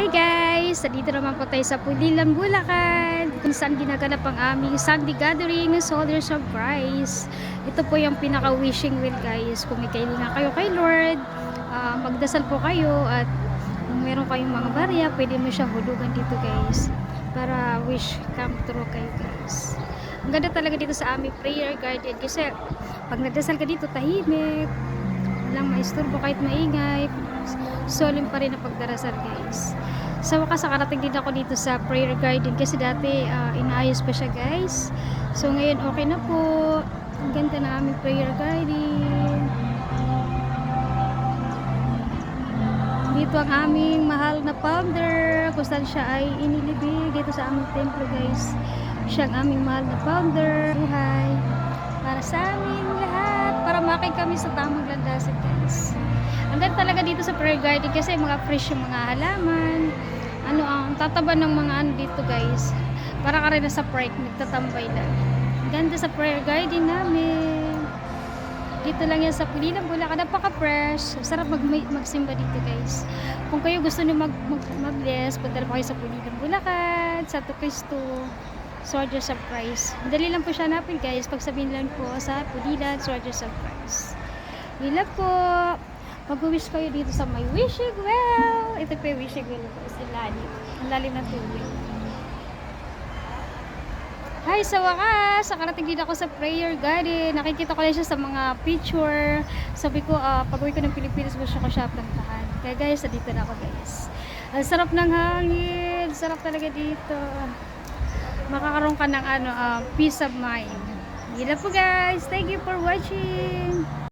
Hi guys! Dito naman po tayo sa Pulilan, Bulacan, kung saan ginaganap ang aming Sunday gathering ng Soldiers of Christ. Ito po yung pinaka-wishing wheel guys. Kung may kailangan kayo kay Lord, magdasal po kayo, at kung meron kayong mga barya, pwede mo siya hulugan dito guys, para wish come true kayo guys. Ang ganda talaga dito sa aming prayer garden kasi pag nagdasal ka dito, tahimik, walang maisturbo kahit maingay, solemn pa rin ang pagdarasal guys. Sa wakas nakarating din ako dito sa prayer garden kasi dati inaayos pa siya guys. So ngayon okay na po. Ang ganda na aming prayer garden. Dito ang aming mahal na founder, kung saan siya ay inilibig dito sa aming templo guys. Siya ang aming mahal na founder. Buhay para sa amin lahat, para makin kami sa tamang landasan guys. Ang ganda talaga dito sa prayer garden kasi mga fresh yung mga halaman. Ano ang tataba ng mga ano dito guys. Para ka rin sa park, nagtatambay lang. Ang ganda sa prayer garden namin. Dito lang yan sa Pulilan, Bulacan. Napaka-fresh. Sarap magsimba dito guys. Kung kayo gusto nyo mag-bless, punta po kayo sa Pulilan, Bulacan, Santo Cristo, Soldiers of Christ. Madali lang po siya hanapin guys. Pagsabihin lang po sa Pulilan, Soldiers of Christ. Hila po. Mag-wish kayo dito sa may wishing well. Ito po yung wishing well po. Sa lalim. Ang lalim ng tubig. Hi, sa wakas. Nakarating din ako sa prayer garden. Nakikita ko lang siya sa mga picture. Sabi ko, pag-uwi ko ng Pilipinas, gusto ko siya plantahan. Kaya guys, dito na ako guys. Ang sarap ng hangin. Sarap talaga dito. Makakaroon ka ng peace of mind. Yun po guys. Thank you for watching.